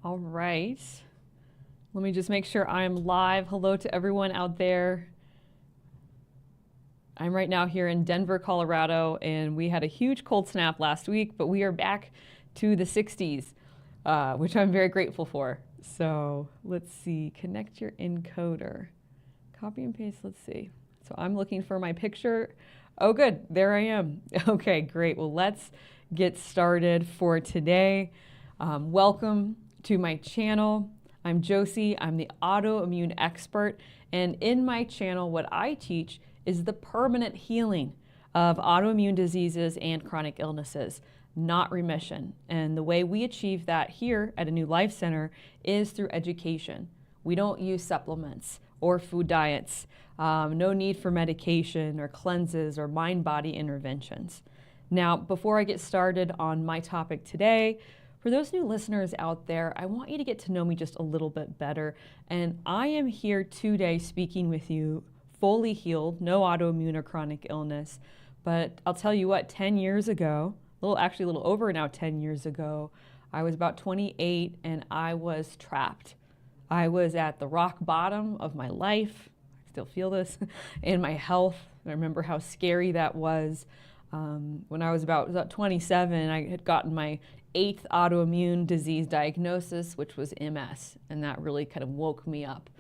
All right. Let me just make sure I'm live. Hello to everyone out there. I'm right now here in Denver, Colorado, and we had a huge cold snap last week, but we are back to the 60s, which I'm very grateful for. So let's see, connect your encoder. Copy and paste, let's see. So I'm looking for my picture. Oh, good, there I am. Okay, great. Well, let's get started for today. Welcome to my channel. I'm Josie, I'm the autoimmune expert, and in my channel, what I teach is the permanent healing of autoimmune diseases and chronic illnesses, not remission. And the way we achieve that here at A New Life Center is through education. We don't use supplements or food diets, no need for medication or cleanses or mind-body interventions. Now, before I get started on my topic today, for those new listeners out there, I want you to get to know me just a little bit better. And I am here today speaking with you fully healed, no autoimmune or chronic illness. But I'll tell you what, 10 years ago, a little over now 10 years ago, I was about 28 and I was trapped. I was at the rock bottom of my life. I still feel this in my health. I remember how scary that was. When I was about 27, I had gotten my 8th autoimmune disease diagnosis, which was MS, and that really kind of woke me up.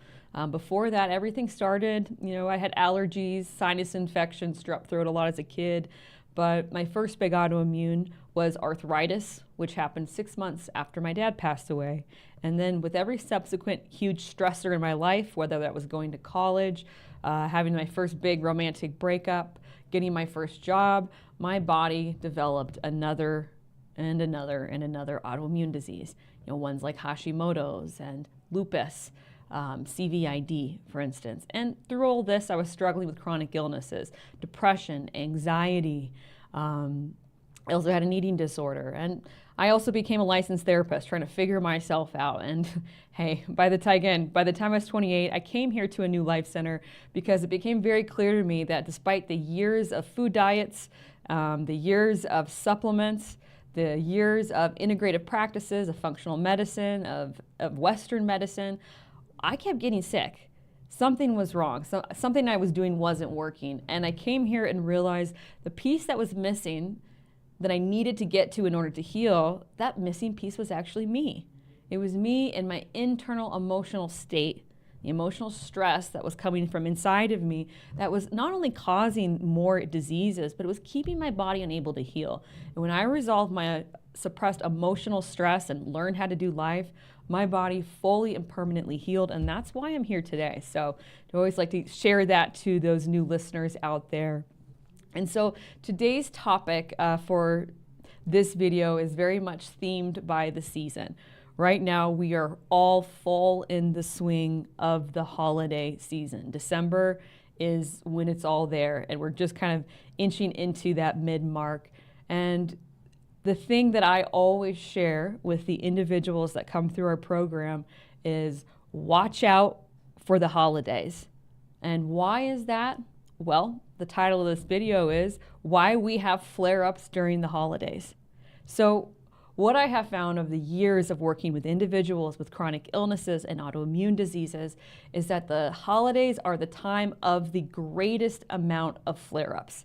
Before that, everything started, I had allergies, sinus infections, strep throat a lot as a kid, but my first big autoimmune was arthritis, which happened 6 months after my dad passed away. And then with every subsequent huge stressor in my life, whether that was going to college, having my first big romantic breakup, getting my first job, my body developed another and another and another autoimmune disease. Ones like Hashimoto's and lupus, CVID, for instance. And through all this, I was struggling with chronic illnesses, depression, anxiety. I also had an eating disorder. And I also became a licensed therapist, trying to figure myself out. And hey, by the time I was 28, I came here to A New Life Center because it became very clear to me that despite the years of food diets, the years of supplements, the years of integrative practices, of functional medicine, of Western medicine, I kept getting sick. Something was wrong. Something I was doing wasn't working. And I came here and realized the piece that was missing that I needed to get to in order to heal, that missing piece was actually me. It was me and my internal emotional state, the emotional stress that was coming from inside of me that was not only causing more diseases, but it was keeping my body unable to heal. And when I resolved my suppressed emotional stress and learned how to do life, my body fully and permanently healed, and that's why I'm here today. So I always like to share that to those new listeners out there. And so today's topic for this video is very much themed by the season. Right now, we are all full in the swing of the holiday season. December is when it's all there, and we're just kind of inching into that mid-mark. And the thing that I always share with the individuals that come through our program is watch out for the holidays. And why is that? Well, the title of this video is Why We Have Flare-Ups During the Holidays. So what I have found of the years of working with individuals with chronic illnesses and autoimmune diseases is that the holidays are the time of the greatest amount of flare-ups.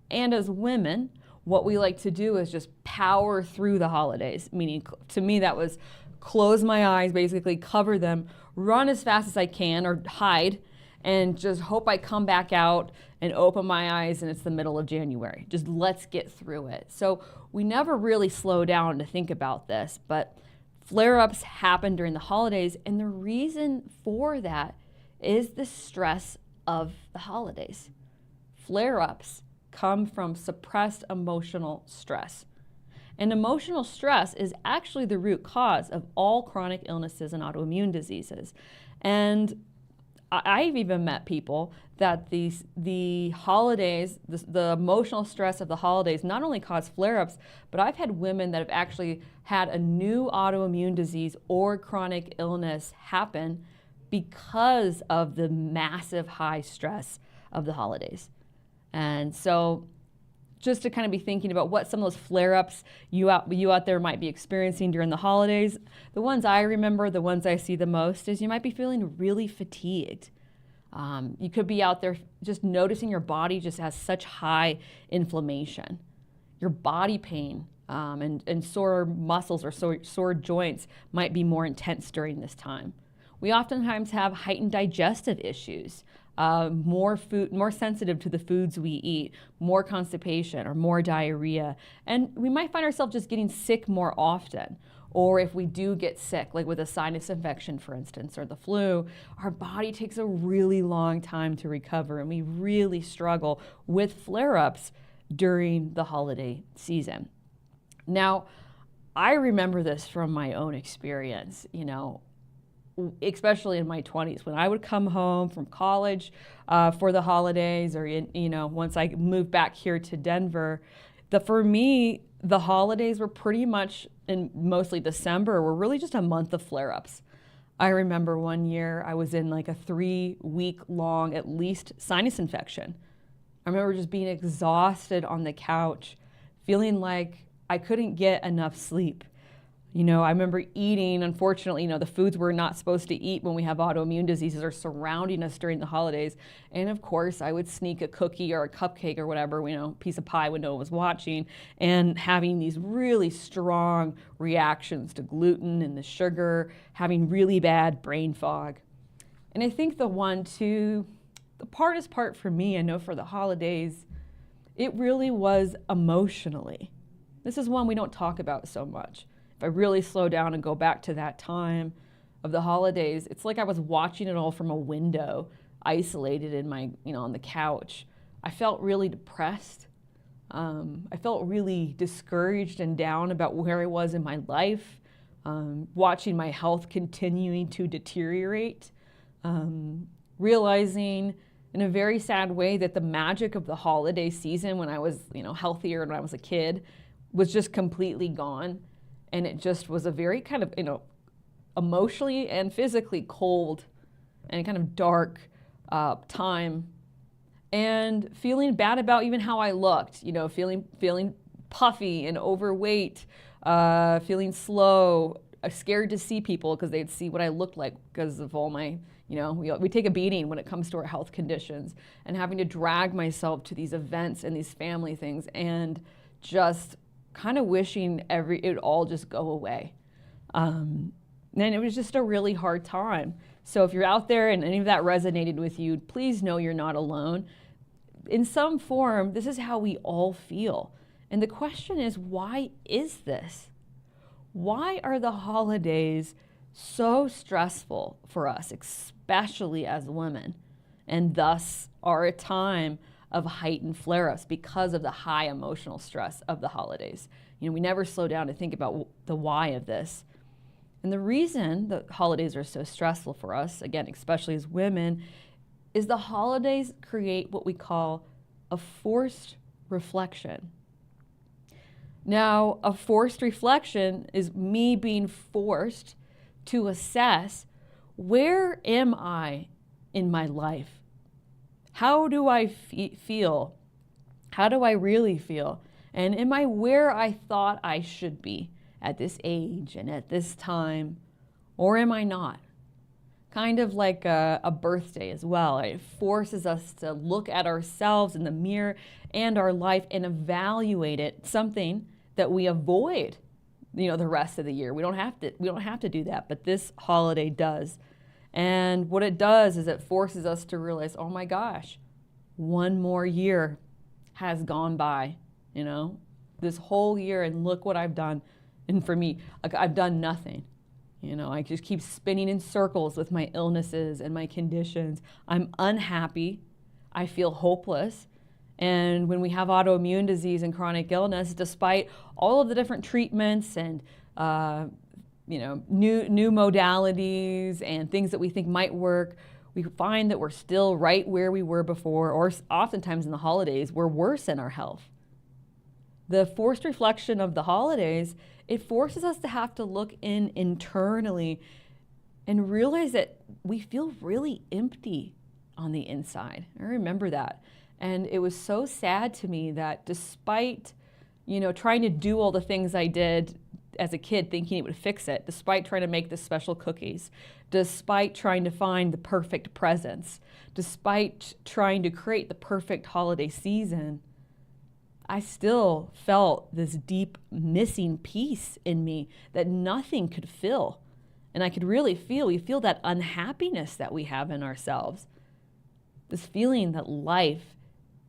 And as women, what we like to do is just power through the holidays, meaning to me that was close my eyes, basically cover them, run as fast as I can or hide, and just hope I come back out and open my eyes and it's the middle of January. Just let's get through it. So we never really slow down to think about this, but flare-ups happen during the holidays, and the reason for that is the stress of the holidays. Flare-ups come from suppressed emotional stress. And emotional stress is actually the root cause of all chronic illnesses and autoimmune diseases. And I've even met people that the holidays, the emotional stress of the holidays not only cause flare-ups, but I've had women that have actually had a new autoimmune disease or chronic illness happen because of the massive high stress of the holidays. And so just to kind of be thinking about what some of those flare-ups you out there might be experiencing during the holidays. The ones I remember, the ones I see the most, is you might be feeling really fatigued. You could be out there just noticing your body just has such high inflammation. Your body pain and sore muscles or sore joints might be more intense during this time. We oftentimes have heightened digestive issues, more sensitive to the foods we eat, more constipation or more diarrhea. And we might find ourselves just getting sick more often. Or if we do get sick, like with a sinus infection, for instance, or the flu, our body takes a really long time to recover, and we really struggle with flare-ups during the holiday season. Now, I remember this from my own experience, especially in my 20s, when I would come home from college for the holidays, or once I moved back here to Denver. For me, the holidays were pretty much, and mostly December, were really just a month of flare-ups. I remember one year I was in like a 3-week-long, at least, sinus infection. I remember just being exhausted on the couch, feeling like I couldn't get enough sleep. I remember eating, unfortunately, the foods we're not supposed to eat when we have autoimmune diseases are surrounding us during the holidays. And of course, I would sneak a cookie or a cupcake or whatever, piece of pie when no one was watching, and having these really strong reactions to gluten and the sugar, having really bad brain fog. And I think the hardest part for me, I know for the holidays, it really was emotionally. This is one we don't talk about so much. If I really slow down and go back to that time of the holidays, it's like I was watching it all from a window, isolated in my, on the couch. I felt really depressed. I felt really discouraged and down about where I was in my life, watching my health continuing to deteriorate, realizing in a very sad way that the magic of the holiday season when I was, healthier and when I was a kid was just completely gone. And it just was a very kind of, emotionally and physically cold and kind of dark time. And feeling bad about even how I looked, feeling puffy and overweight, feeling slow, scared to see people because they'd see what I looked like because of all my, we take a beating when it comes to our health conditions, and having to drag myself to these events and these family things, and just kind of wishing it would all just go away. And it was just a really hard time. So if you're out there and any of that resonated with you, please know you're not alone. In some form, this is how we all feel. And the question is, why is this? Why are the holidays so stressful for us, especially as women, and thus are a time of heightened flare-ups because of the high emotional stress of the holidays? We never slow down to think about the why of this. And the reason the holidays are so stressful for us, again, especially as women, is the holidays create what we call a forced reflection. Now, a forced reflection is me being forced to assess, where am I in my life? How do I feel? How do I really feel? And am I where I thought I should be at this age and at this time? Or am I not? Kind of like a birthday as well. It forces us to look at ourselves in the mirror and our life and evaluate it, something that we avoid, the rest of the year. We don't have to do that, but this holiday does. And what it does is it forces us to realize, oh my gosh, one more year has gone by, this whole year, and look what I've done. And for me, I've done nothing. I just keep spinning in circles with my illnesses and my conditions. I'm unhappy. I feel hopeless. And when we have autoimmune disease and chronic illness, despite all of the different treatments and new modalities and things that we think might work, we find that we're still right where we were before, or oftentimes in the holidays, we're worse in our health. The forced reflection of the holidays, it forces us to have to look internally and realize that we feel really empty on the inside. I remember that. And it was so sad to me that despite, trying to do all the things I did as a kid thinking it would fix it, despite trying to make the special cookies, despite trying to find the perfect presents, despite trying to create the perfect holiday season, I still felt this deep missing piece in me that nothing could fill. And I could really we feel that unhappiness that we have in ourselves. This feeling that life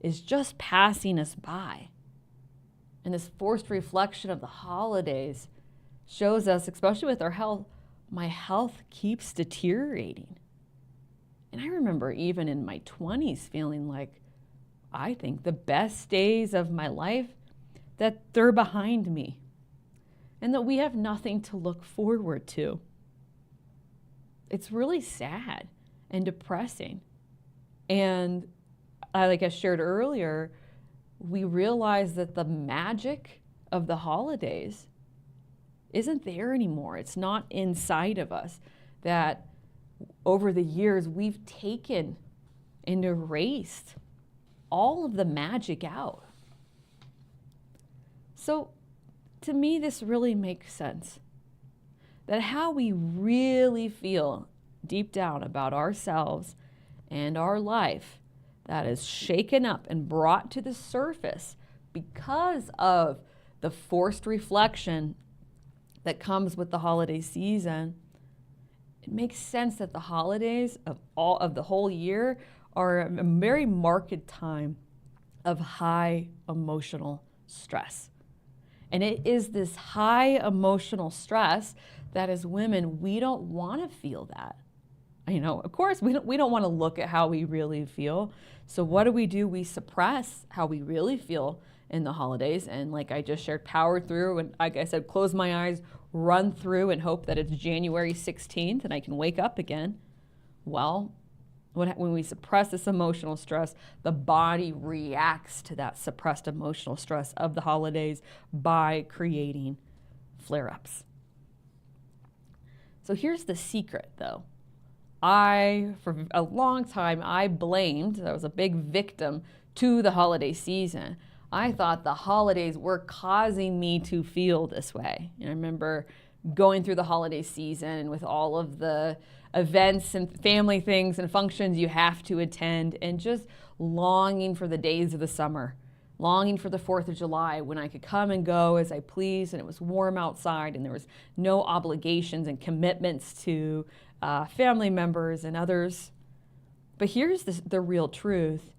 is just passing us by. And this forced reflection of the holidays shows us, especially with our health, my health keeps deteriorating. And I remember even in my 20s feeling like, I think the best days of my life, that they're behind me and that we have nothing to look forward to. It's really sad and depressing. And like I shared earlier, we realize that the magic of the holidays isn't there anymore. It's not inside of us. That over the years we've taken and erased all of the magic out. So to me, this really makes sense. That how we really feel deep down about ourselves and our life, that is shaken up and brought to the surface because of the forced reflection that comes with the holiday season, it makes sense that the holidays of the whole year are a very marked time of high emotional stress. And it is this high emotional stress that as women, we don't want to feel that. Of course, we don't want to look at how we really feel. So what do? We suppress how we really feel in the holidays. And like I just shared, power through. And like I said, close my eyes, run through and hope that it's January 16th and I can wake up again. Well, when we suppress this emotional stress, the body reacts to that suppressed emotional stress of the holidays by creating flare-ups. So here's the secret, though. For a long time, I was a big victim to the holiday season. I thought the holidays were causing me to feel this way. And I remember going through the holiday season with all of the events and family things and functions you have to attend, and just longing for the days of the summer, longing for the 4th of July when I could come and go as I pleased and it was warm outside and there was no obligations and commitments to family members and others. But here's the real truth.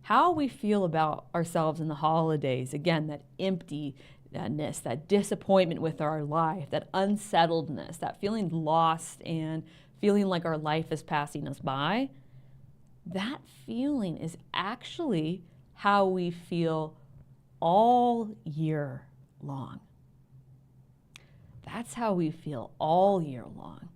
How we feel about ourselves in the holidays, again, that emptiness, that disappointment with our life, that unsettledness, that feeling lost and feeling like our life is passing us by, that feeling is actually how we feel all year long. That's how we feel all year long.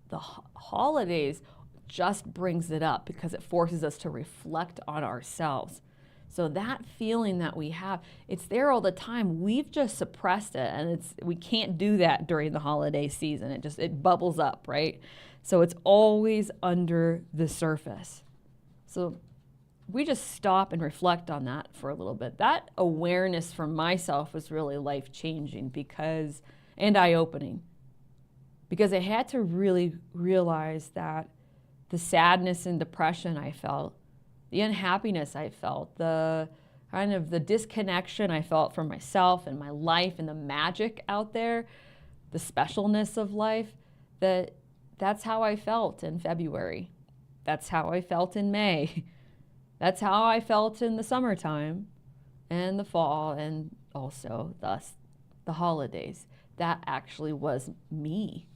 The holidays just brings it up because it forces us to reflect on ourselves. So that feeling that we have, it's there all the time. We've just suppressed it, and we can't do that during the holiday season. It bubbles up, right? So it's always under the surface. So we just stop and reflect on that for a little bit. That awareness for myself was really life-changing and eye-opening, because I had to really realize that the sadness and depression I felt, the unhappiness I felt, the kind of the disconnection I felt from myself and my life and the magic out there, the specialness of life, that's how I felt in February. That's how I felt in May. That's how I felt in the summertime and the fall, and also thus the holidays. That actually was me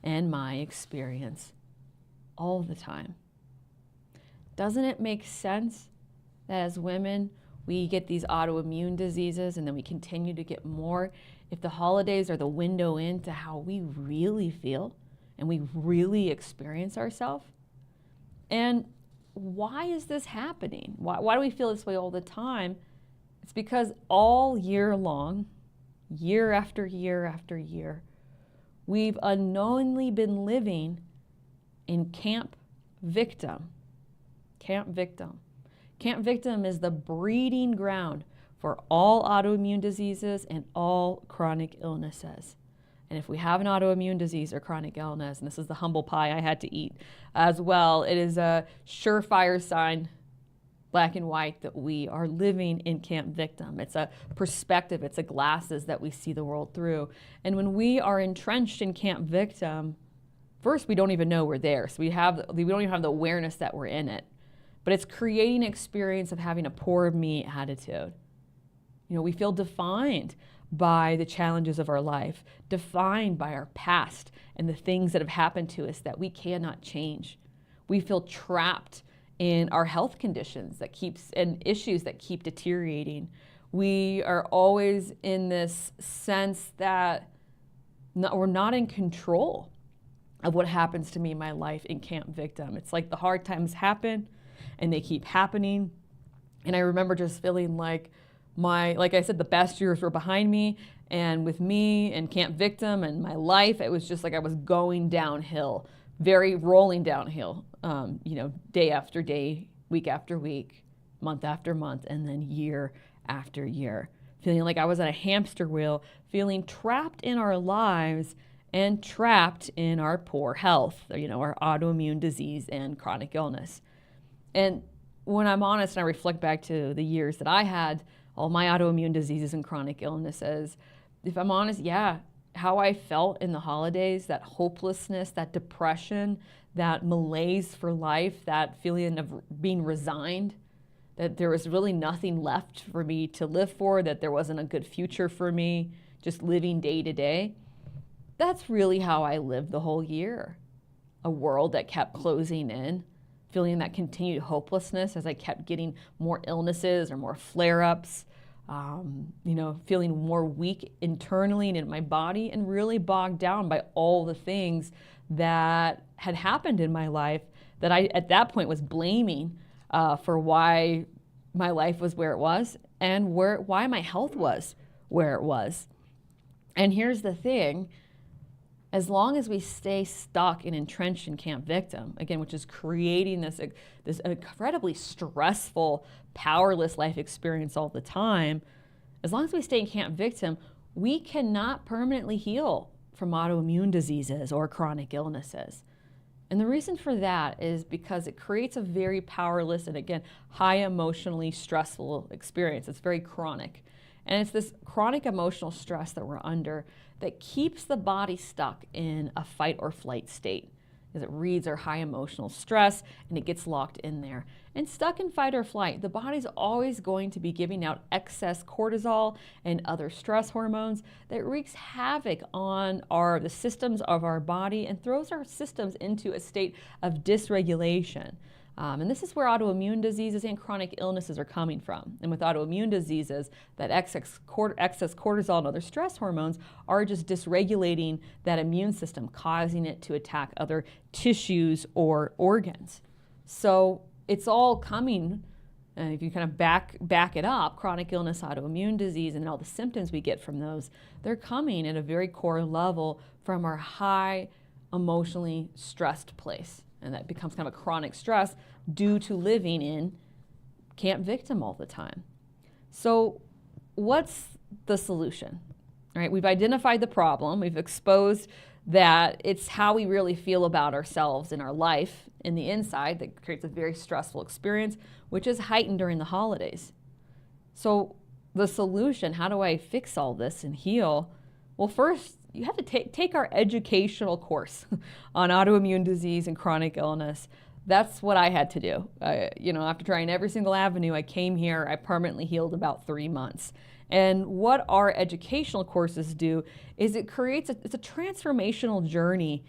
and my experience all the time. Doesn't it make sense that as women, we get these autoimmune diseases and then we continue to get more if the holidays are the window into how we really feel and we really experience ourselves? And why is this happening? Why do we feel this way all the time? It's because all year long, year after year after year, we've unknowingly been living in camp victim. Camp victim. Camp Victim is the breeding ground for all autoimmune diseases and all chronic illnesses. And if we have an autoimmune disease or chronic illness, and this is the humble pie I had to eat as well, it is a surefire sign, black and white, that we are living in Camp Victim. It's a perspective, it's a glasses that we see the world through. And when we are entrenched in Camp Victim, first, we don't even know we're there. So we don't even have the awareness that we're in it. But it's creating an experience of having a poor me attitude. We feel defined by the challenges of our life, defined by our past and the things that have happened to us that we cannot change. We feel trapped in our health conditions and issues that keep deteriorating. We are always in this sense that we're not in control of what happens to me in my life in Camp Victim. It's like the hard times happen and they keep happening. And I remember just feeling like I said, the best years were behind me, and with me and Camp Victim and my life, it was just like I was going downhill, very rolling downhill, day after day, week after week, month after month, and then year after year, feeling like I was at a hamster wheel, feeling trapped in our lives and trapped in our poor health, our autoimmune disease and chronic illness. And when I'm honest and I reflect back to the years that I had all my autoimmune diseases and chronic illnesses, if I'm honest, how I felt in the holidays, that hopelessness, that depression, that malaise for life, that feeling of being resigned, that there was really nothing left for me to live for, that there wasn't a good future for me, just living day to day. That's really how I lived the whole year. A world that kept closing in, feeling that continued hopelessness as I kept getting more illnesses or more flare-ups, feeling more weak internally and in my body, and really bogged down by all the things that had happened in my life that I, at that point, was blaming for why my life was where it was and why my health was where it was. And here's the thing. As long as we stay stuck and entrenched in Camp Victim, again, which is creating this incredibly stressful, powerless life experience all the time, as long as we stay in Camp Victim, we cannot permanently heal from autoimmune diseases or chronic illnesses. And the reason for that is because it creates a very powerless and, again, high emotionally stressful experience. It's very chronic. And it's this chronic emotional stress that we're under that keeps the body stuck in a fight or flight state, because it reads our high emotional stress and it gets locked in there. And stuck in fight or flight, the body's always going to be giving out excess cortisol and other stress hormones that wreaks havoc on the systems of our body and throws our systems into a state of dysregulation. And this is where autoimmune diseases and chronic illnesses are coming from. And with autoimmune diseases, that excess cortisol and other stress hormones are just dysregulating that immune system, causing it to attack other tissues or organs. So it's all coming, if you kind of back it up, chronic illness, autoimmune disease, and all the symptoms we get from those, they're coming at a very core level from our high emotionally stressed place. And that becomes kind of a chronic stress due to living in Camp Victim all the time. So what's the solution? All right, we've identified the problem. We've exposed that it's how we really feel about ourselves in our life in the inside that creates a very stressful experience, which is heightened during the holidays. So the solution, how do I fix all this and heal? Well, first, you have to take our educational course on autoimmune disease and chronic illness. That's what I had to do. After trying every single avenue, I came here, I permanently healed about 3 months. And what our educational courses do is it's a transformational journey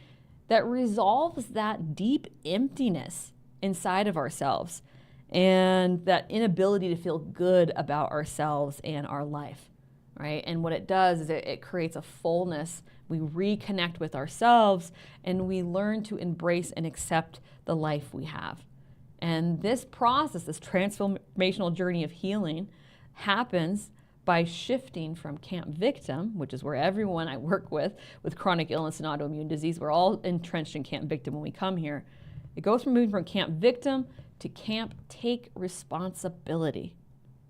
that resolves that deep emptiness inside of ourselves and that inability to feel good about ourselves and our life. Right? And what it does is it creates a fullness. We reconnect with ourselves and we learn to embrace and accept the life we have. And this process, this transformational journey of healing, happens by shifting from Camp Victim, which is where everyone I work with chronic illness and autoimmune disease, we're all entrenched in Camp Victim when we come here. It goes from moving from camp victim to camp take responsibility.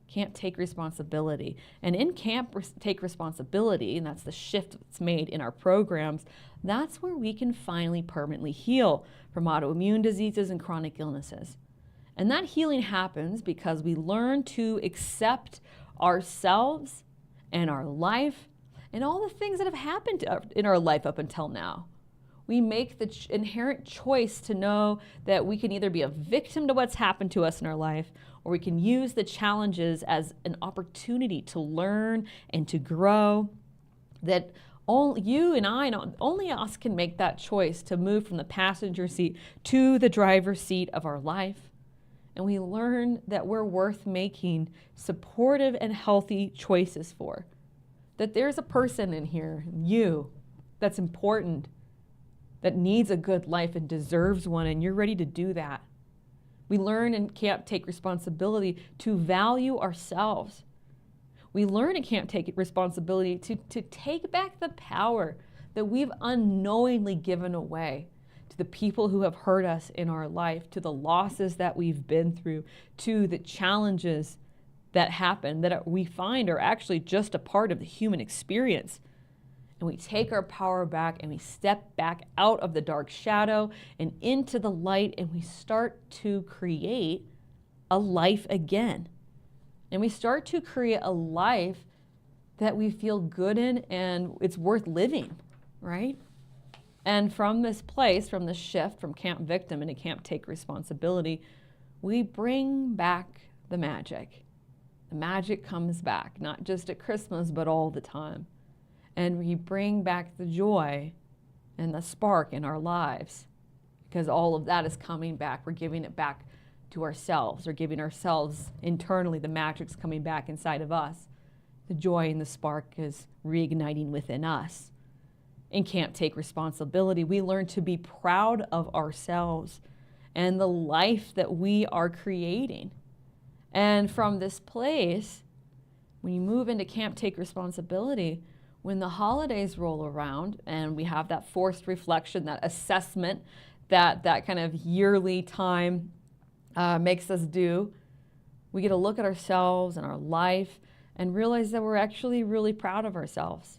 Camp take responsibility. And in camp take responsibility, and that's the shift that's made in our programs, that's where we can finally permanently heal from autoimmune diseases and chronic illnesses. And that healing happens because we learn to accept ourselves and our life and all the things that have happened in our life up until now. We make the inherent choice to know that we can either be a victim to what's happened to us in our life, or we can use the challenges as an opportunity to learn and to grow. That only you and I, only us can make that choice to move from the passenger seat to the driver's seat of our life. And we learn that we're worth making supportive and healthy choices for. That there's a person in here, you, that's important, that needs a good life and deserves one, and you're ready to do that. We learn and can't take responsibility to value ourselves. We learn and can't take responsibility to take back the power that we've unknowingly given away to the people who have hurt us in our life, to the losses that we've been through, to the challenges that happen that we find are actually just a part of the human experience. And we take our power back and we step back out of the dark shadow and into the light, and we start to create a life again. And we start to create a life that we feel good in and it's worth living, right? And from this place, from the shift from camp victim into camp take responsibility, we bring back the magic. The magic comes back, not just at Christmas, but all the time. And we bring back the joy and the spark in our lives, because all of that is coming back. We're giving it back to ourselves. We're giving ourselves internally. The magic's coming back inside of us. The joy and the spark is reigniting within us. And can't take responsibility. We learn to be proud of ourselves and the life that we are creating. And from this place, when you move into camp take responsibility, when the holidays roll around and we have that forced reflection, that assessment, that kind of yearly time makes us do, we get to look at ourselves and our life and realize that we're actually really proud of ourselves.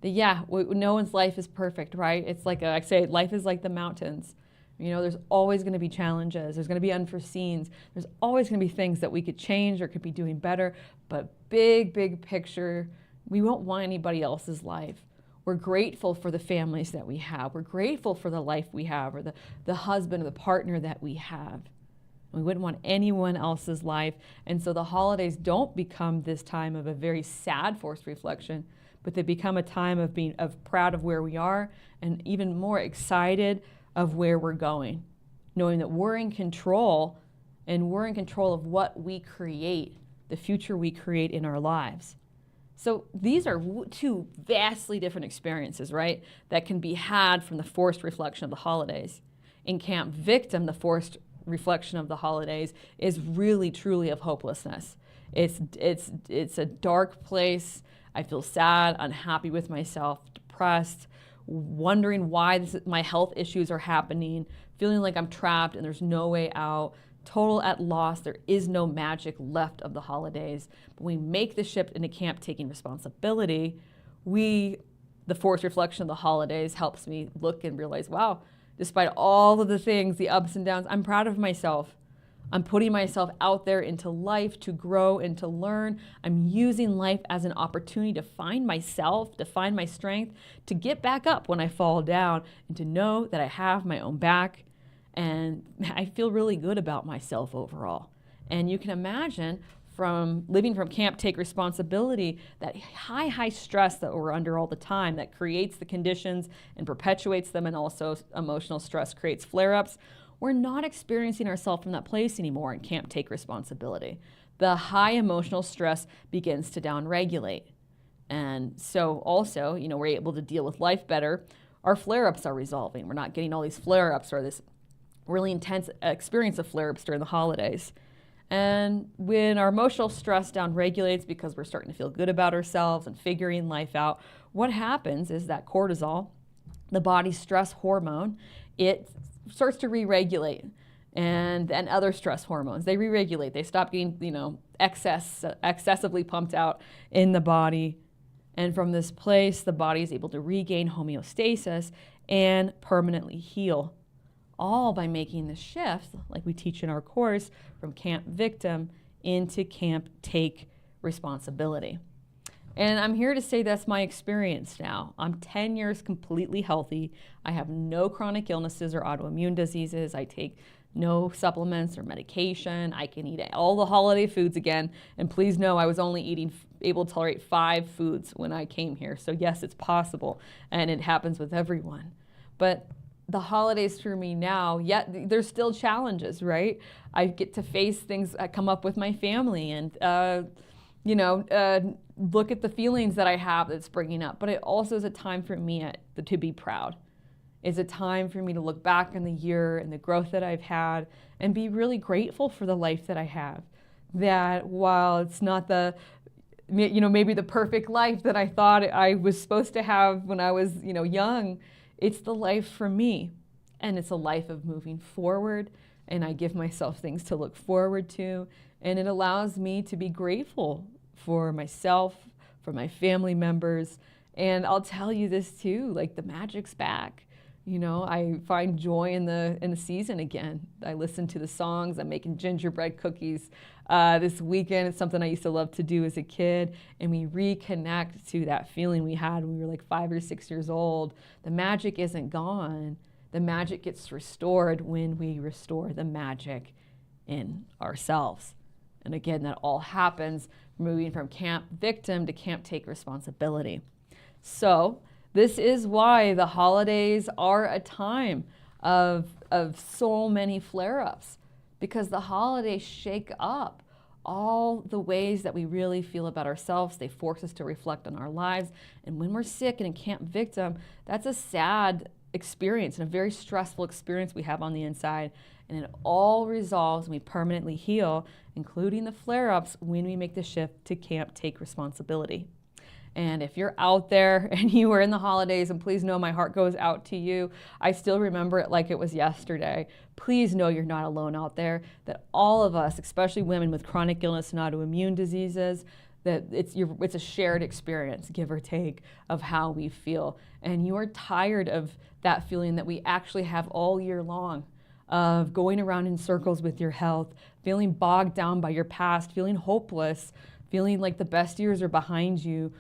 That no one's life is perfect, right? It's like I say, life is like the mountains. You know, there's always going to be challenges. There's going to be unforeseens. There's always going to be things that we could change or could be doing better. But big picture, we won't want anybody else's life. We're grateful for the families that we have. We're grateful for the life we have, or the husband or the partner that we have. We wouldn't want anyone else's life. And so the holidays don't become this time of a very sad forced reflection, but they become a time of being proud of where we are and even more excited of where we're going, knowing that we're in control, and we're in control of what we create, the future we create in our lives. So these are two vastly different experiences, right, that can be had from the forced reflection of the holidays. In camp victim, the forced reflection of the holidays is really, truly of hopelessness. It's a dark place. I feel sad, unhappy with myself, depressed, wondering why my health issues are happening, feeling like I'm trapped and there's no way out, total at loss. There is no magic left of the holidays. But when we make the shift into camp taking responsibility, the forced reflection of the holidays helps me look and realize, wow, despite all of the things, the ups and downs, I'm proud of myself. I'm putting myself out there into life to grow and to learn. I'm using life as an opportunity to find myself, to find my strength, to get back up when I fall down, and to know that I have my own back. And I feel really good about myself overall. And you can imagine from living from camp take responsibility, that high stress that we're under all the time that creates the conditions and perpetuates them, and also emotional stress creates flare-ups. We're not experiencing ourselves from that place anymore and can't take responsibility. The high emotional stress begins to downregulate. And so also, we're able to deal with life better. Our flare-ups are resolving. We're not getting all these flare-ups or this really intense experience of flare-ups during the holidays. And when our emotional stress downregulates because we're starting to feel good about ourselves and figuring life out, what happens is that cortisol, the body's stress hormone, it starts to re-regulate, and other stress hormones, they re-regulate. They stop getting, excessively pumped out in the body. And from this place, the body is able to regain homeostasis and permanently heal, all by making the shift, like we teach in our course, from camp victim into camp take responsibility. And I'm here to say that's my experience now. I'm 10 years completely healthy. I have no chronic illnesses or autoimmune diseases. I take no supplements or medication. I can eat all the holiday foods again. And please know I was only able to tolerate 5 foods when I came here. So yes, it's possible, and it happens with everyone. But the holidays for me now, yet there's still challenges, right? I get to face things that come up with my family, and look at the feelings that I have that's bringing up. But it also is a time for me to be proud. It's a time for me to look back on the year and the growth that I've had and be really grateful for the life that I have. That while it's not maybe the perfect life that I thought I was supposed to have when I was, young, it's the life for me. And it's a life of moving forward. And I give myself things to look forward to. And it allows me to be grateful for myself, for my family members. And I'll tell you this too, the magic's back. I find joy in the season again. I listen to the songs. I'm making gingerbread cookies this weekend. It's something I used to love to do as a kid. And we reconnect to that feeling we had when we were 5 or 6 years old. The magic isn't gone. The magic gets restored when we restore the magic in ourselves. And again, that all happens moving from camp victim to camp take responsibility. So this is why the holidays are a time of so many flare-ups, because the holidays shake up all the ways that we really feel about ourselves. They force us to reflect on our lives. And when we're sick and in camp victim, that's a sad experience and a very stressful experience we have on the inside. And it all resolves when we permanently heal, including the flare-ups, when we make the shift to camp take responsibility. And if you're out there and you were in the holidays, and please know my heart goes out to you. I still remember it like it was yesterday. Please know you're not alone out there, that all of us, especially women with chronic illness and autoimmune diseases, that it's a shared experience, give or take, of how we feel. And you are tired of that feeling that we actually have all year long, of going around in circles with your health, feeling bogged down by your past, feeling hopeless, feeling like the best years are behind you,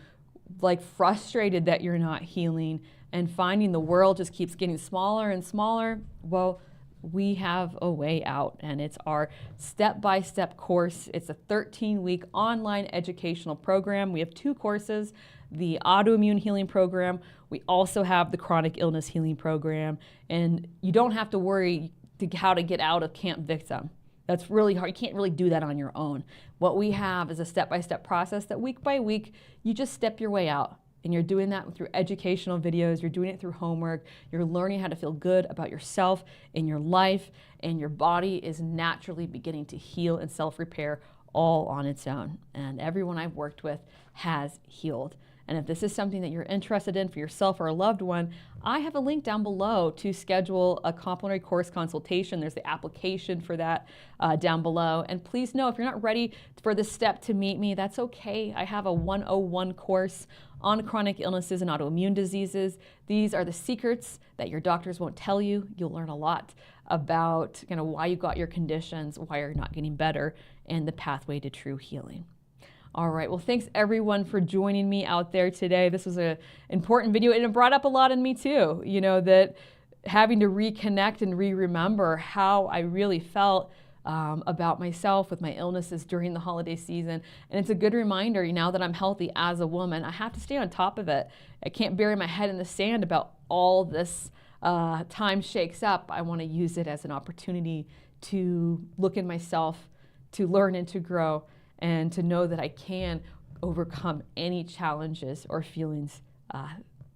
frustrated that you're not healing, and finding the world just keeps getting smaller and smaller. Well, we have a way out, and it's our step-by-step course. It's a 13-week online educational program. We have 2 courses, the autoimmune healing program. We also have the chronic illness healing program, and you don't have to worry how to get out of camp victim. That's really hard. You can't really do that on your own. What we have is a step-by-step process that week by week, you just step your way out. And you're doing that through educational videos, you're doing it through homework, you're learning how to feel good about yourself and your life, and your body is naturally beginning to heal and self-repair all on its own. And everyone I've worked with has healed. And if this is something that you're interested in for yourself or a loved one, I have a link down below to schedule a complimentary course consultation. There's the application for that down below. And please know, if you're not ready for this step to meet me, that's okay. I have a 101 course on chronic illnesses and autoimmune diseases. These are the secrets that your doctors won't tell you. You'll learn a lot about why you got your conditions, why you're not getting better, and the pathway to true healing. All right, well, thanks everyone for joining me out there today. This was an important video, and it brought up a lot in me too, that having to reconnect and remember how I really felt about myself with my illnesses during the holiday season. And it's a good reminder, now that I'm healthy as a woman, I have to stay on top of it. I can't bury my head in the sand about all this time shakes up. I want to use it as an opportunity to look in myself, to learn and to grow, and to know that I can overcome any challenges or feelings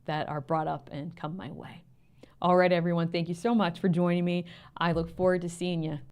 that are brought up and come my way. All right, everyone, thank you so much for joining me. I look forward to seeing you